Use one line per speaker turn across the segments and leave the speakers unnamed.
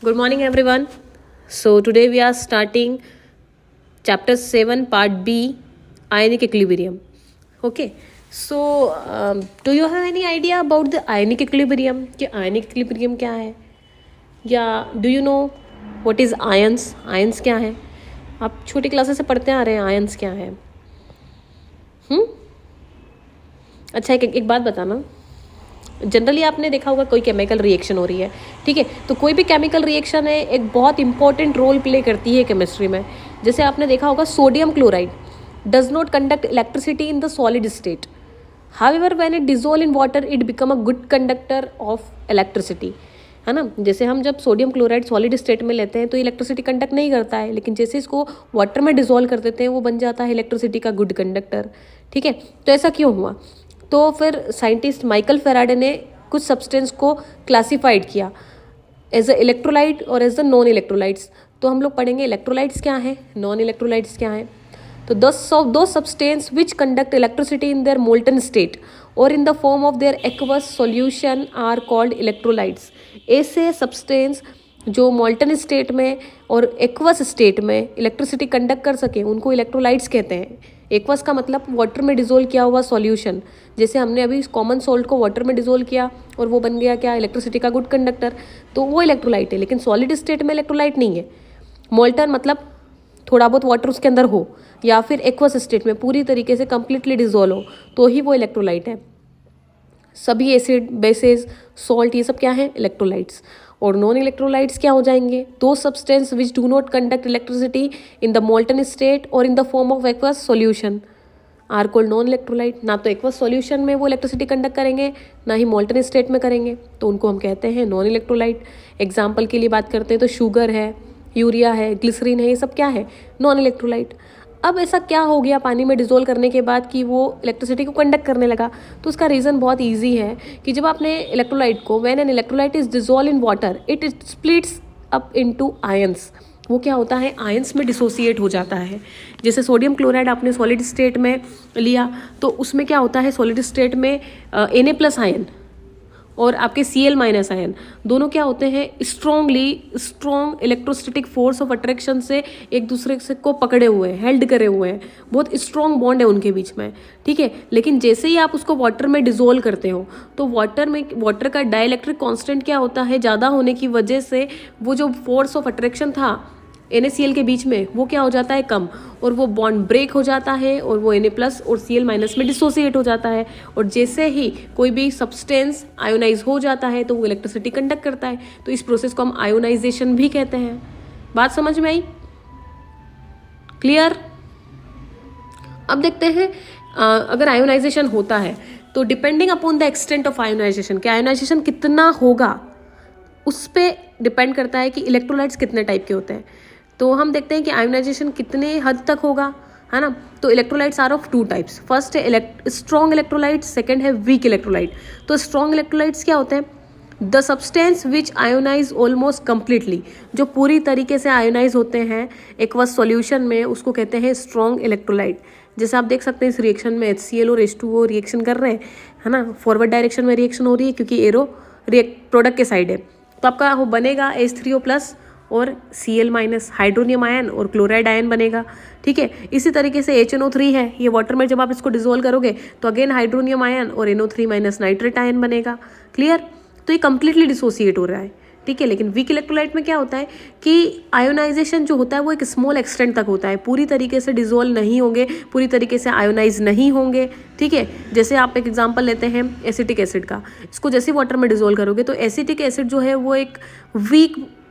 Good morning, everyone. So, today we are starting chapter 7, part B, ionic equilibrium. Okay. So, do you have any idea about the ionic equilibrium? कि ionic equilibrium क्या है? या do you know what is ions? Ions क्या है? आप छोटी classes से पढ़ते आ रहे हैं ions क्या है? अच्छा, एक बात बताना. जनरली आपने देखा होगा कोई केमिकल रिएक्शन हो रही है, ठीक है. तो कोई भी केमिकल रिएक्शन है एक बहुत इंपॉर्टेंट रोल प्ले करती है केमिस्ट्री में. जैसे आपने देखा होगा sodium chloride does not conduct electricity in the solid state. However when it dissolve in water it become a good conductor of electricity, है ना. जैसे हम जब सोडियम क्लोराइड सॉलिड स्टेट में लेते हैं तो इलेक्ट्रिसिटी कंडक्ट नहीं करता है, लेकिन जैसे इसको वाटर में डिजोल्व कर देते हैं वो बन जाता है इलेक्ट्रिसिटी का गुड कंडक्टर, ठीक है. तो ऐसा क्यों हुआ? तो फिर साइंटिस्ट माइकल फेराडे ने कुछ सब्सटेंस को क्लासिफाइड किया एज अ इलेक्ट्रोलाइट और एज अ नॉन इलेक्ट्रोलाइट्स. तो हम लोग पढ़ेंगे इलेक्ट्रोलाइट्स क्या है, नॉन इलेक्ट्रोलाइट्स क्या है. तो those substance which conduct electricity in their molten state और in the form of their aqueous solution are called electrolytes. ऐसे सब्सटेंस जो मोल्टन स्टेट में और एक्वस स्टेट में इलेक्ट्रिसिटी कंडक्ट कर सके उनको इलेक्ट्रोलाइट्स कहते हैं. एक्वस का मतलब वाटर में डिजोल्व किया हुआ सॉल्यूशन. जैसे हमने अभी कॉमन सॉल्ट को वाटर में डिजोल्व किया और वो बन गया क्या, इलेक्ट्रिसिटी का गुड कंडक्टर. तो वो इलेक्ट्रोलाइट है, लेकिन सॉलिड स्टेट में इलेक्ट्रोलाइट नहीं है. मोल्टन मतलब थोड़ा बहुत वाटर उसके अंदर हो, या फिर एक्वस स्टेट में पूरी तरीके से कंप्लीटली डिजोल्व हो, तो ही वो इलेक्ट्रोलाइट है. सभी एसिड बेसेस सॉल्ट ये सब क्या है, इलेक्ट्रोलाइट्स. और नॉन इलेक्ट्रोलाइट्स क्या हो जाएंगे, those substance which do not conduct electricity in the molten state और in the form of aqueous solution are called non electrolyte. ना तो एक्वस सॉल्यूशन में वो इलेक्ट्रिसिटी कंडक्ट करेंगे, ना ही मोल्टन स्टेट में करेंगे, तो उनको हम कहते हैं नॉन इलेक्ट्रोलाइट. एग्जाम्पल के लिए बात करते हैं तो शुगर है, यूरिया है, ग्लिसरीन है, ये सब क्या है, नॉन इलेक्ट्रोलाइट. अब ऐसा क्या हो गया पानी में डिजोल्व करने के बाद कि वो इलेक्ट्रिसिटी को कंडक्ट करने लगा? तो उसका रीज़न बहुत इजी है कि जब आपने इलेक्ट्रोलाइट को, when an electrolyte is dissolve in water it splits up into ions. वो क्या होता है, आयंस में डिसोसिएट हो जाता है. जैसे सोडियम क्लोराइड आपने सॉलिड स्टेट में लिया तो उसमें क्या होता है, सॉलिड स्टेट में Na+ आयन और आपके Cl- आयन दोनों क्या होते हैं, strong electrostatic force of attraction से एक दूसरे से को पकड़े हुए हैं, हेल्ड करे हुए हैं. बहुत स्ट्रॉन्ग बॉन्ड है उनके बीच में, ठीक है. लेकिन जैसे ही आप उसको वाटर में डिजोल्व करते हो तो वाटर का डाइलेक्ट्रिक कांस्टेंट क्या होता है, ज़्यादा होने की वजह से वो जो फोर्स ऑफ अट्रैक्शन था NaCl के बीच में वो क्या हो जाता है, कम, और वो बॉन्ड ब्रेक हो जाता है और वो Na+ और Cl- में डिसोसिएट हो जाता है. और जैसे ही कोई भी सब्सटेंस आयोनाइज हो जाता है तो वो इलेक्ट्रिसिटी कंडक्ट करता है. तो इस प्रोसेस को हम आयोनाइजेशन भी कहते हैं. बात समझ में आई, क्लियर? अब देखते हैं अगर आयोनाइजेशन होता है तो depending upon the extent of ionization, कि आयोनाइजेशन कितना होगा उस पर डिपेंड करता है कि इलेक्ट्रोलाइट्स कितने टाइप के होते हैं. तो हम देखते हैं कि आयोनाइजेशन कितने हद तक होगा, है ना. तो electrolytes are of 2 types. First है स्ट्रॉन्ग इलेक्ट्रोलाइट, सेकंड है वीक इलेक्ट्रोलाइट. तो स्ट्रॉन्ग इलेक्ट्रोलाइट्स क्या होते हैं, the substance which ionize almost completely, जो पूरी तरीके से आयोनाइज होते हैं एक्वस सॉल्यूशन में, उसको कहते हैं स्ट्रॉन्ग इलेक्ट्रोलाइट. जैसे आप देख सकते हैं इस रिएक्शन में HCl और H2O रिएक्शन कर रहे हैं, है ना. फॉरवर्ड डायरेक्शन में रिएक्शन हो रही है क्योंकि एरो प्रोडक्ट के साइड है. तो आपका वो बनेगा H3O+ और Cl- हाइड्रोनियम आयन और क्लोराइड आयन बनेगा, ठीक है. इसी तरीके से HNO3 है, ये वाटर में जब आप इसको डिजोल्व करोगे तो अगेन हाइड्रोनियम आयन और NO3- नाइट्रेट आयन बनेगा, क्लियर. तो ये कंप्लीटली डिसोसिएट हो रहा है, ठीक है. लेकिन वीक इलेक्ट्रोलाइट में क्या होता है कि आयोनाइजेशन जो होता है वो एक स्मॉल एक्सटेंट तक होता है, पूरी तरीके से डिजोल्व नहीं होंगे, पूरी तरीके से आयोनाइज नहीं होंगे, ठीक है. जैसे आप एक एग्जांपल लेते हैं एसिटिक एसिड का, इसको जैसे वाटर में डिजोल्व करोगे तो एसिटिक एसिड जो है वो एक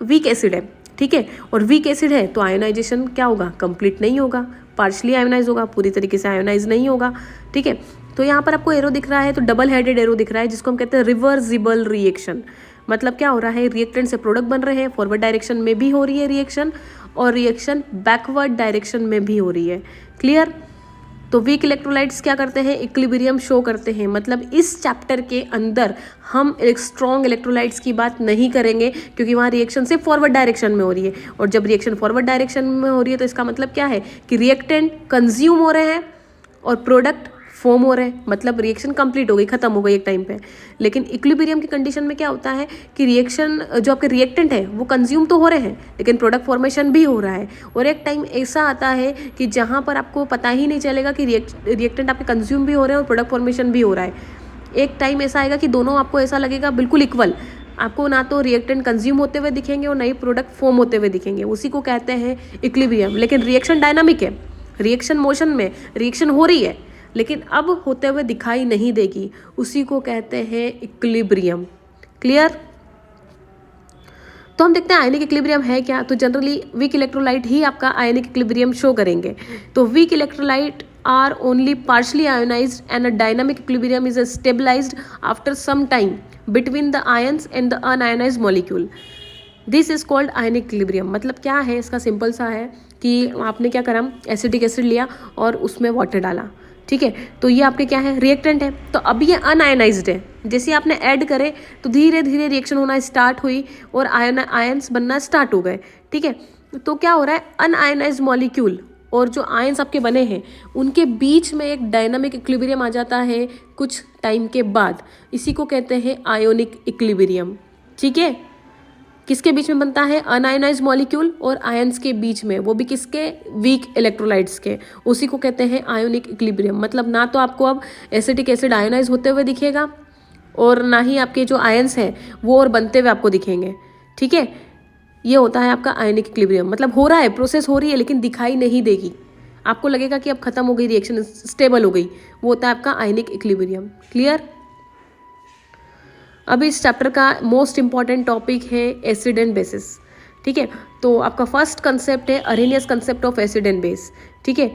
वीक एसिड है, ठीक है. और वीक एसिड है तो आयोनाइजेशन क्या होगा, कंप्लीट नहीं होगा, पार्शली आयोनाइज होगा, पूरी तरीके से आयोनाइज नहीं होगा, ठीक है. तो यहाँ पर आपको एरो दिख रहा है, तो डबल हेडेड एरो दिख रहा है जिसको हम कहते हैं रिवर्सिबल रिएक्शन. मतलब क्या हो रहा है, रिएक्टेंट से प्रोडक्ट बन रहे हैं, फॉरवर्ड डायरेक्शन में भी हो रही है रिएक्शन और रिएक्शन बैकवर्ड डायरेक्शन में भी हो रही है, क्लियर. तो वीक इलेक्ट्रोलाइट्स क्या करते हैं, इक्विलिब्रियम शो करते हैं. मतलब इस चैप्टर के अंदर हम एक स्ट्रॉन्ग इलेक्ट्रोलाइट्स की बात नहीं करेंगे क्योंकि वहाँ रिएक्शन सिर्फ फॉरवर्ड डायरेक्शन में हो रही है. और जब रिएक्शन फॉरवर्ड डायरेक्शन में हो रही है तो इसका मतलब क्या है कि रिएक्टेंट कंज्यूम हो रहे हैं और प्रोडक्ट फॉर्म हो रहे हैं, मतलब रिएक्शन कंप्लीट हो गई, खत्म हो गई एक टाइम पे। लेकिन इक्विलिब्रियम की कंडीशन में क्या होता है कि रिएक्शन जो आपके रिएक्टेंट है वो कंज्यूम तो हो रहे हैं, लेकिन प्रोडक्ट फॉर्मेशन भी हो रहा है। और एक टाइम ऐसा आता है कि जहाँ पर आपको पता ही नहीं चलेगा कि रिएक्टेंट आपके कंज्यूम भी हो रहे हैं और प्रोडक्ट फॉर्मेशन भी हो रहा है। एक टाइम ऐसा आएगा कि दोनों आपको ऐसा लगेगा बिल्कुल इक्वल, आपको ना तो रिएक्टेंट कंज्यूम होते हुए दिखेंगे और ना ही प्रोडक्ट फॉर्म होते हुए दिखेंगे, उसी को कहते हैं इक्विलिब्रियम। लेकिन रिएक्शन डायनामिक है, रिएक्शन मोशन में, रिएक्शन हो रही है लेकिन अब होते हुए दिखाई नहीं देगी, उसी को कहते हैं इक्विलिब्रियम। क्लियर? तो हम देखते हैं आयनिक इक्विलिब्रियम है क्या। तो जनरली वीक इलेक्ट्रोलाइट ही आपका आयनिक इक्विलिब्रियम शो करेंगे। तो weak electrolyte are only partially ionized and a dynamic equilibrium is stabilized after some time between the ions and the unionized molecule. This is called ionic equilibrium। मतलब क्या है इसका, simple सा है कि आपने क्या करा, एसिटिक एसिड लिया और उसमें वाटर डाला, ठीक है। तो ये आपके क्या है, रिएक्टेंट है। तो अब ये अनआयनाइज्ड है, जैसे आपने ऐड करे तो धीरे धीरे रिएक्शन होना स्टार्ट हुई और आयंस बनना स्टार्ट हो गए, ठीक है। तो क्या हो रहा है, अनआयनाइज्ड मॉलिक्यूल और जो आयंस आपके बने हैं उनके बीच में एक डायनामिक इक्विलिब्रियम आ जाता है कुछ टाइम के बाद, इसी को कहते हैं आयोनिक इक्विलिब्रियम। ठीक है, किसके बीच में बनता है, अनआयनाइज्ड मॉलिक्यूल और आयंस के बीच में, वो भी किसके, वीक इलेक्ट्रोलाइट्स के, उसी को कहते हैं आयोनिक इक्विलिब्रियम। मतलब ना तो आपको अब एसिटिक एसिड आयोनाइज होते हुए दिखेगा और ना ही आपके जो आयंस हैं वो और बनते हुए आपको दिखेंगे। ठीक है, ये होता है आपका आयनिक इक्विलिब्रियम। मतलब हो रहा है, प्रोसेस हो रही है लेकिन दिखाई नहीं देगी, आपको लगेगा कि अब खत्म हो गई रिएक्शन, स्टेबल हो गई, वो होता है आपका आयनिक इक्विलिब्रियम। क्लियर? अब इस चैप्टर का मोस्ट इंपॉर्टेंट टॉपिक है एसिड एंड बेसिस। ठीक है, तो आपका फर्स्ट कंसेप्ट है Arrhenius concept of acid and base. ठीक है,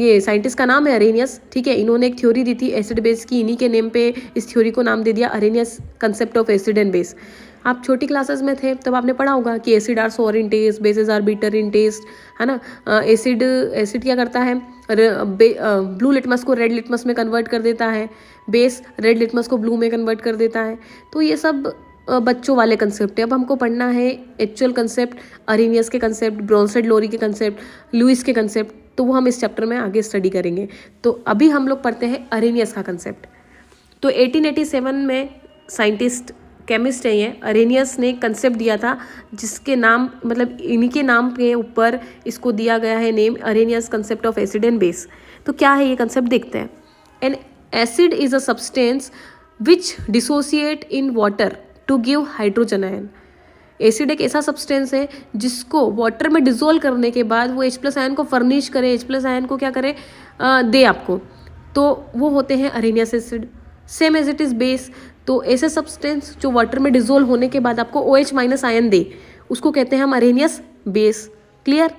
ये साइंटिस्ट का नाम है अरेनियस। ठीक है, इन्होंने एक थ्योरी दी थी एसिड बेस की, इन्हीं के नेम पे इस थ्योरी को नाम दे दिया Arrhenius concept of acid and base. आप छोटी क्लासेस में थे तब आपने पढ़ा होगा कि acid are sour in taste, bases are bitter in taste, है ना। एसिड क्या करता है, ब्लू लिटमस को रेड लिटमस में कन्वर्ट कर देता है, बेस रेड लिटमस को ब्लू में कन्वर्ट कर देता है। तो ये सब बच्चों वाले कंसेप्ट है। अब हमको पढ़ना है एक्चुअल कंसेप्ट, अरेनियस के कंसेप्ट, ब्रोंसेड लोरी के कंसेप्ट, लुइस के कंसेप्ट, तो वो हम इस चैप्टर में आगे स्टडी करेंगे। तो अभी हम लोग पढ़ते हैं अरेनियस का कंसेप्ट। तो 1887 में साइंटिस्ट, केमिस्ट है ये, अरेनियस ने कंसेप्ट दिया था जिसके नाम, मतलब इन्हीं के नाम के ऊपर इसको दिया गया है name, Arrhenius concept of acid and base. तो क्या है ये कंसेप्ट, देखते हैं। An acid is a substance which dissociate in water to give hydrogen ion. Acid एक ऐसा सब्सटेंस है जिसको वाटर में डिजोल्व करने के बाद वो H+ आयन को फर्निश करे, H+ आयन को क्या करे, दे आपको, तो वो होते हैं Arrhenius acid. Same as it is base, तो ऐसे सब्सटेंस जो वाटर में डिजोल्व होने के बाद आपको OH- आयन दे, उसको कहते हैं हम अरेनियस बेस। क्लियर?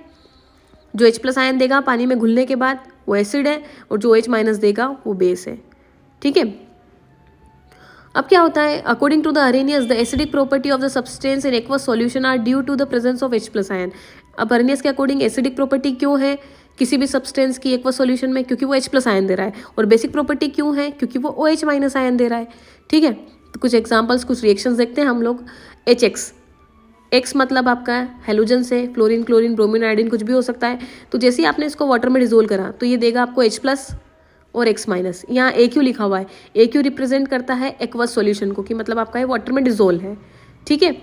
जो H+ आयन देगा पानी में घुलने के बाद वो एसिड है और जो OH- देगा वो बेस है। ठीक है, अब क्या होता है, according to the Arrhenius the acidic property of the substance in aqueous solution are due to the presence of H+ ion. अब अरेनियस के अकॉर्डिंग एसिडिक प्रॉपर्टी क्यों है किसी भी सब्सटेंस की एक्वस सॉल्यूशन में, क्योंकि वो H+ आयन दे रहा है। और बेसिक प्रॉपर्टी क्यों है, क्योंकि वो OH- आयन दे रहा है। ठीक है, तो कुछ एग्जांपल्स, कुछ रिएक्शंस देखते हैं हम लोग। HX, एक्स मतलब आपका हेलोजन से, फ्लोरीन, क्लोरीन, ब्रोमीन, आयोडीन, कुछ भी हो सकता है। तो जैसे ही आपने इसको वाटर में डिजोल्व करा तो ये देगा आपको H+ और X-। यहाँ AQ लिखा हुआ है, AQ रिप्रेजेंट करता है एक्वस सॉल्यूशन को, कि मतलब आपका ये वाटर में डिजोल्व है। ठीक है,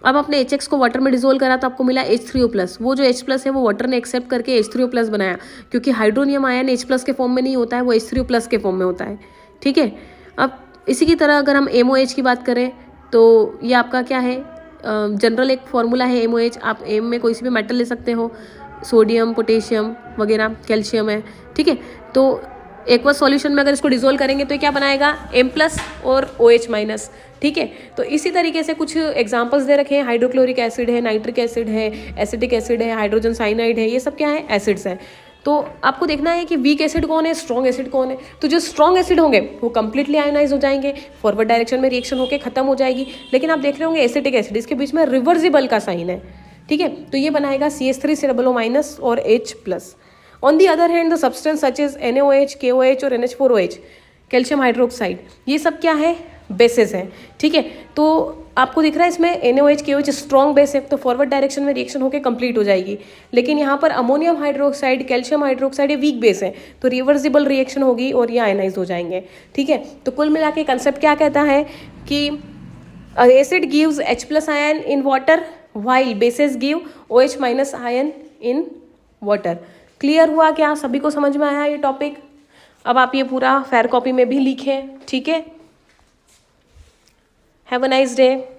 अब आपने HX को वाटर में डिजोल्व करा तो आपको मिला H3O+। वो जो H+ है वो वाटर ने एक्सेप्ट करके H3O+ बनाया, क्योंकि हाइड्रोनियम आयन H+ के फॉर्म में नहीं होता है, वो H3O+ के फॉर्म में होता है। ठीक है, अब इसी की तरह अगर हम MOH की बात करें तो ये आपका क्या है, जनरल एक फॉर्मूला है MOH। आप एम में कोई सी भी मेटल ले सकते हो, सोडियम, पोटेशियम वगैरह, कैल्शियम है। ठीक है, तो एक्वस सॉल्यूशन में अगर इसको डिजोल्व करेंगे तो ये क्या बनाएगा, M+ और OH-। ठीक है, तो इसी तरीके से कुछ एग्जांपल्स दे रखे हैं, हाइड्रोक्लोरिक एसिड है, नाइट्रिक एसिड है, एसिटिक एसिड है, हाइड्रोजन साइनाइड है, ये सब क्या है, एसिड्स हैं। तो आपको देखना है कि वीक एसिड कौन है, स्ट्रॉन्ग एसिड कौन है। तो जो स्ट्रॉन्ग एसिड होंगे वो कंप्लीटली आयोनाइज हो जाएंगे, फॉरवर्ड डायरेक्शन में रिएक्शन होकर खत्म हो जाएगी। लेकिन आप देख रहे होंगे एसिटिक एसिड, इसके बीच में रिवर्सिबल का साइन है। ठीक है, तो ये बनाएगा CH3COO- और H+। On the other hand the substance such is NaOH, KOH और NH4OH, कैल्शियम हाइड्रोक्साइड, ये सब क्या है, बेसेस हैं, ठीक है। तो आपको दिख रहा है इसमें NaOH KOH स्ट्रॉन्ग बेस है, तो फॉरवर्ड डायरेक्शन में रिएक्शन होकर कंप्लीट हो जाएगी। लेकिन यहाँ पर अमोनियम हाइड्रोक्साइड, कैल्शियम हाइड्रोक्साइड ये वीक बेस है, तो रिवर्सिबल रिएक्शन होगी और ये आयनाइज हो जाएंगे, ठीक है। तो कुल मिला के कंसेप्ट क्या कहता है कि acid gives H+ ion in water while bases give OH- ion in water. Clear हुआ क्या? सभी को समझ में आया ये टॉपिक? अब आप ये पूरा फेयर कॉपी में भी लिखें, ठीक है। Have a nice day.